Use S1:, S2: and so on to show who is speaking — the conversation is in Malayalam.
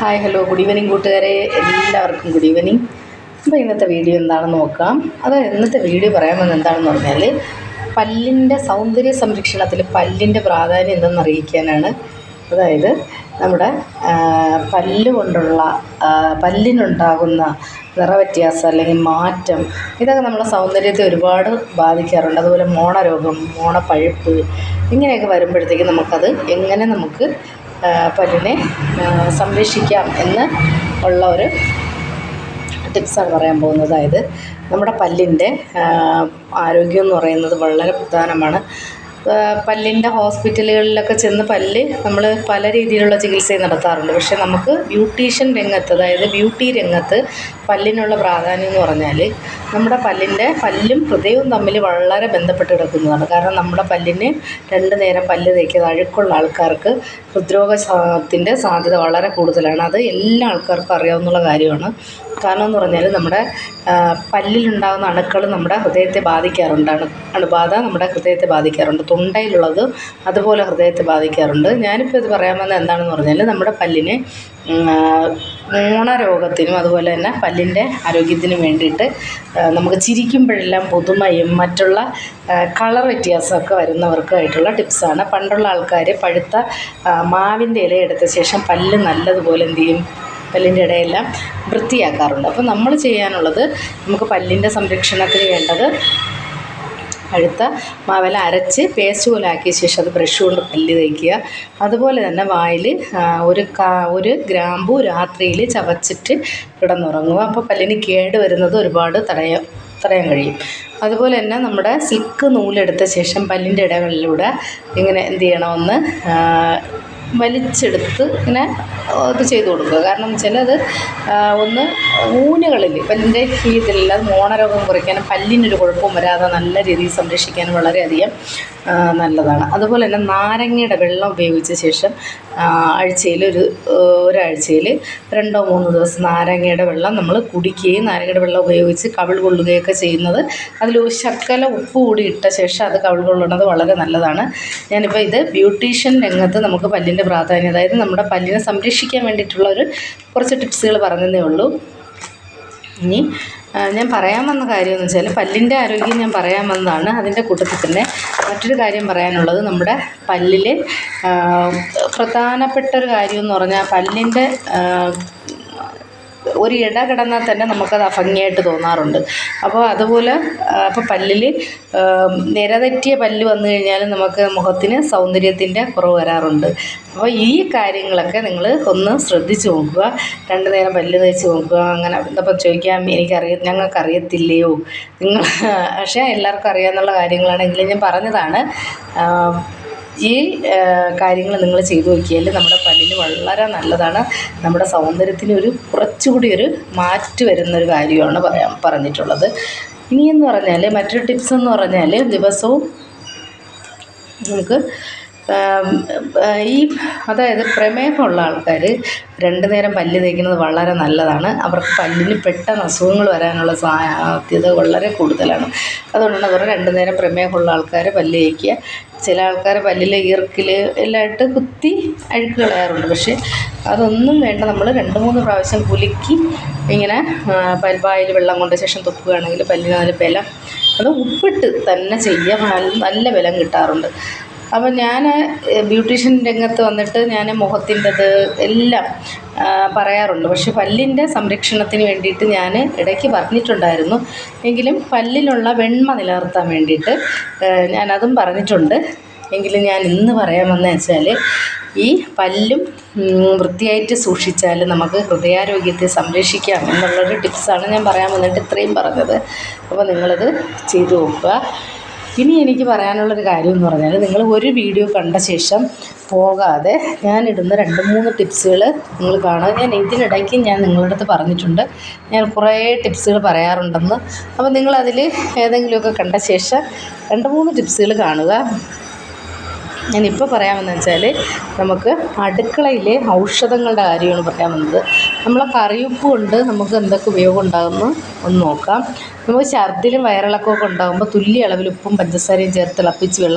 S1: ഹായ് ഹലോ ഗുഡ് ഈവനിങ് കൂട്ടുകാരെ, എല്ലാവർക്കും ഗുഡ് ഈവനിങ്. അപ്പോൾ ഇന്നത്തെ വീഡിയോ എന്താണെന്ന് നോക്കാം. ഇന്നത്തെ വീഡിയോ പറയാൻ വന്നത് എന്താണെന്ന് പറഞ്ഞാൽ പല്ലിൻ്റെ സൗന്ദര്യ സംരക്ഷണത്തിൽ പല്ലിൻ്റെ പ്രാധാന്യം എന്തെന്ന് അറിയിക്കാനാണ്. അതായത് നമ്മുടെ പല്ലിനുണ്ടാകുന്ന നിറവ്യത്യാസം അല്ലെങ്കിൽ മാറ്റം, ഇതൊക്കെ നമ്മളെ സൗന്ദര്യത്തെ ഒരുപാട് ബാധിക്കാറുണ്ട്. അതുപോലെ മോണരോഗം, മോണപ്പഴുപ്പ് ഇങ്ങനെയൊക്കെ വരുമ്പോഴത്തേക്കും എങ്ങനെ നമുക്ക് പല്ലിനെ സംരക്ഷിക്കാം എന്ന് ഉള്ള ഒരു ടിപ്സാണ് പറയാൻ പോകുന്നത്. അതായത് നമ്മുടെ പല്ലിൻ്റെ ആരോഗ്യം എന്ന് പറയുന്നത് വളരെ പ്രധാനമാണ്. പല്ലിൻ്റെ ഹോസ്പിറ്റലുകളിലൊക്കെ ചെന്ന് നമ്മൾ പല രീതിയിലുള്ള ചികിത്സയും നടത്താറുണ്ട്. പക്ഷേ നമുക്ക് ബ്യൂട്ടീഷ്യൻ രംഗത്ത്, അതായത് ബ്യൂട്ടി രംഗത്ത് പല്ലിനുള്ള പ്രാധാന്യം എന്ന് പറഞ്ഞാൽ നമ്മുടെ പല്ലും ഹൃദയവും തമ്മിൽ വളരെ ബന്ധപ്പെട്ട് കിടക്കുന്നതാണ്. കാരണം നമ്മുടെ പല്ലിന് 2 നേരം പല്ല് തേക്കാതെ അഴുക്കുള്ള ആൾക്കാർക്ക് ഹൃദ്രോഗത്തിൻ്റെ സാധ്യത വളരെ കൂടുതലാണ്. അത് എല്ലാ ആൾക്കാർക്കും അറിയാവുന്ന കാര്യമാണ്. കാരണം എന്ന് പറഞ്ഞാൽ നമ്മുടെ പല്ലിലുണ്ടാകുന്ന അണുക്കൾ നമ്മുടെ ഹൃദയത്തെ ബാധിക്കാറുണ്ട്. അണുബാധ നമ്മുടെ ഹൃദയത്തെ ബാധിക്കാറുണ്ട്. തൊണ്ടയിലുള്ളത് അതുപോലെ ഹൃദയത്തെ ബാധിക്കാറുണ്ട്. ഞാനിപ്പോൾ ഇത് പറയാൻ വന്നത് എന്താണെന്ന് പറഞ്ഞാൽ നമ്മുടെ പല്ലിന് മോണരോഗത്തിനും അതുപോലെ തന്നെ പല്ലിൻ്റെ ആരോഗ്യത്തിനും വേണ്ടിയിട്ട് നമുക്ക് ചിരിക്കുമ്പോഴെല്ലാം പുതുമയും മറ്റുള്ള കളർ വ്യത്യാസമൊക്കെ വരുന്നവർക്കായിട്ടുള്ള ടിപ്സാണ്. പണ്ടുള്ള ആൾക്കാർ പഴുത്ത മാവിൻ്റെ ഇല എടുത്ത ശേഷം പല്ല് നല്ലതുപോലെ എന്ത് ചെയ്യും, പല്ലിൻ്റെ ഇടയെല്ലാം വൃത്തിയാക്കാറുണ്ട്. അപ്പോൾ നമ്മൾ ചെയ്യാനുള്ളത്, നമുക്ക് പല്ലിൻ്റെ സംരക്ഷണത്തിന് വേണ്ടത് പഴുത്ത മാവില അരച്ച് പേസ്റ്റ് പോലെ ആക്കിയ ശേഷം അത് ബ്രഷ് കൊണ്ട് പല്ല് തേക്കുക. അതുപോലെ തന്നെ വായിൽ ഒരു ഗ്രാമ്പൂ രാത്രിയിൽ ചവച്ചിട്ട് കിടന്നുറങ്ങുക. അപ്പോൾ പല്ലിന് കേട് വരുന്നത് ഒരുപാട് തടയാൻ കഴിയും. അതുപോലെ തന്നെ നമ്മുടെ സിൽക്ക് നൂലെടുത്ത ശേഷം പല്ലിൻ്റെ ഇടകളിലൂടെ ഇങ്ങനെ എന്ത് ചെയ്യണമെന്ന് വലിച്ചെടുത്ത് ഇങ്ങനെ ഇത് ചെയ്ത് കൊടുക്കുക. കാരണം എന്ന് വെച്ചാൽ അത് ഒന്ന് ഊനുകളിൽ പല്ലിൻ്റെ ഇതിലെല്ലാം മോണരോഗം കുറയ്ക്കാനും പല്ലിനൊരു കുഴപ്പവും വരാതെ നല്ല രീതിയിൽ സംരക്ഷിക്കാനും വളരെയധികം നല്ലതാണ്. അതുപോലെ തന്നെ നാരങ്ങയുടെ വെള്ളം ഉപയോഗിച്ച ശേഷം ഒരാഴ്ചയിൽ 2-3 ദിവസം നാരങ്ങയുടെ വെള്ളം നമ്മൾ കുടിക്കുകയും നാരങ്ങയുടെ വെള്ളം ഉപയോഗിച്ച് കവിൾ കൊള്ളുകയൊക്കെ ചെയ്യുന്നത്, അതിൽ ഒരു ശകല ഉപ്പ് കൂടി ഇട്ട ശേഷം അത് കവിൾ കൊള്ളുന്നത് വളരെ നല്ലതാണ്. ഞാനിപ്പോൾ ഇത് ബ്യൂട്ടീഷ്യൻ രംഗത്ത് നമുക്ക് പല്ലിൻ്റെ പ്രാധാന്യം, അതായത് നമ്മുടെ പല്ലിനെ സംരക്ഷിക്കാൻ വേണ്ടിയിട്ടുള്ള കുറച്ച് ടിപ്സുകൾ പറഞ്ഞതേ ഉള്ളൂ. ഇനി ഞാൻ പറയാൻ വന്ന കാര്യം എന്ന് വെച്ചാൽ പല്ലിൻ്റെ ആരോഗ്യം ഞാൻ പറയാൻ വന്നതാണ്. അതിൻ്റെ കൂട്ടത്തിൽ തന്നെ മറ്റൊരു കാര്യം പറയാനുള്ളത്, നമ്മുടെ പല്ലിൽ പ്രധാനപ്പെട്ട ഒരു കാര്യം എന്ന് പറഞ്ഞാൽ പല്ലിൻ്റെ ഒരു ഇട കിടന്നാൽ തന്നെ നമുക്കത് അഭംഗിയായിട്ട് തോന്നാറുണ്ട്. അപ്പോൾ പല്ലിൽ നിരതെറ്റിയ പല്ല് വന്നു കഴിഞ്ഞാൽ നമുക്ക് മുഖത്തിന് സൗന്ദര്യത്തിൻ്റെ കുറവ് വരാറുണ്ട്. അപ്പോൾ ഈ കാര്യങ്ങളൊക്കെ നിങ്ങൾ ഒന്ന് ശ്രദ്ധിച്ച് നോക്കുക. 2 നേരം പല്ല് തേച്ച് നോക്കുക. അങ്ങനെ ഇതപ്പോൾ ചോദിക്കാം, ഞങ്ങൾക്കറിയത്തില്ലയോ പക്ഷേ എല്ലാവർക്കും അറിയാമെന്നുള്ള കാര്യങ്ങളാണെങ്കിലും ഞാൻ പറഞ്ഞതാണ്. ഈ കാര്യങ്ങൾ നിങ്ങൾ ചെയ്തു നോക്കിയാൽ നമ്മുടെ പല്ലിന് വളരെ നല്ലതാണ്. നമ്മുടെ സൗന്ദര്യത്തിന് കുറച്ചുകൂടി മാറ്റ് വരുന്നൊരു കാര്യമാണ് പറഞ്ഞിട്ടുള്ളത്. ഇനിയെന്ന് പറഞ്ഞാൽ മറ്റൊരു ടിപ്സ് എന്ന് പറഞ്ഞാൽ ദിവസവും നമുക്ക് അതായത് പ്രമേഹമുള്ള ആൾക്കാർ 2 നേരം പല്ല് തേക്കുന്നത് വളരെ നല്ലതാണ്. അവർക്ക് പല്ലിന് പെട്ടെന്ന് അസുഖങ്ങൾ വരാനുള്ള സാധ്യത വളരെ കൂടുതലാണ്. അതുകൊണ്ടാണ് അവർ 2 നേരം പ്രമേഹമുള്ള ആൾക്കാർ പല്ല് തേക്കുക. ചില ആൾക്കാർ പല്ലിലെ ഈർക്കിൽ എല്ലാമായിട്ട് കുത്തി അഴുക്ക് കളയാറുണ്ട്. പക്ഷേ അതൊന്നും വേണ്ട. നമ്മൾ 2-3 പ്രാവശ്യം കുലുക്കി ഇങ്ങനെ വായിൽ വെള്ളം കൊണ്ട ശേഷം തുപ്പുകയാണെങ്കിൽ പല്ലിന് നല്ല ബലം, അത് ഉപ്പിട്ട് തന്നെ ചെയ്യാൻ നല്ല ബലം കിട്ടാറുണ്ട്. അപ്പോൾ ഞാൻ ബ്യൂട്ടീഷ്യൻ രംഗത്ത് വന്നിട്ട് ഞാൻ മുഖത്തിൻ്റെത് എല്ലാം പറയാറുണ്ട്. പക്ഷേ പല്ലിൻ്റെ സംരക്ഷണത്തിന് വേണ്ടിയിട്ട് ഞാൻ ഇടയ്ക്ക് പറഞ്ഞിട്ടുണ്ടായിരുന്നു. എങ്കിലും പല്ലിലുള്ള വെണ്മ നിലനിർത്താൻ വേണ്ടിയിട്ട് ഞാനതും പറഞ്ഞിട്ടുണ്ട്. എങ്കിലും ഞാൻ ഇന്ന് പറയാൻ വന്നതെന്ന് വെച്ചാൽ ഈ പല്ലും വൃത്തിയായിട്ട് സൂക്ഷിച്ചാൽ നമുക്ക് ഹൃദയാരോഗ്യത്തെ സംരക്ഷിക്കാം എന്നുള്ളൊരു ടിപ്സാണ് ഞാൻ പറയാൻ വന്നിട്ട് ഇത്രയും പറഞ്ഞത്. അപ്പോൾ നിങ്ങളത് ചെയ്തു നോക്കുക. ഇനി എനിക്ക് പറയാനുള്ളൊരു കാര്യം എന്ന് പറഞ്ഞാൽ, നിങ്ങൾ ഒരു വീഡിയോ കണ്ട ശേഷം പോകാതെ ഞാനിടുന്ന 2-3 ടിപ്സുകൾ നിങ്ങൾ കാണുക. ഞാൻ ഇതിനിടയ്ക്ക് നിങ്ങളുടെ അടുത്ത് പറഞ്ഞിട്ടുണ്ട്, ഞാൻ കുറേ ടിപ്സുകൾ പറയാറുണ്ടെന്ന്. അപ്പോൾ നിങ്ങളതിൽ ഏതെങ്കിലുമൊക്കെ കണ്ട ശേഷം 2-3 ടിപ്സുകൾ കാണുക. ഞാനിപ്പോൾ പറയാമെന്ന് വെച്ചാൽ, നമുക്ക് അടുക്കളയിലെ ഔഷധങ്ങളുടെ കാര്യമാണ് പറയാൻ വന്നത്. നമ്മളെ കറിയുപ്പ് കൊണ്ട് നമുക്ക് എന്തൊക്കെ ഉപയോഗം ഉണ്ടാകുമെന്ന് ഒന്ന് നോക്കാം. നമുക്ക് ഛർദിലും വയറിളക്കമൊക്കെ ഉണ്ടാകുമ്പോൾ തുല്യ അളവിൽ ഉപ്പും പഞ്ചസാരയും ചേർത്ത് തിളപ്പിച്ച്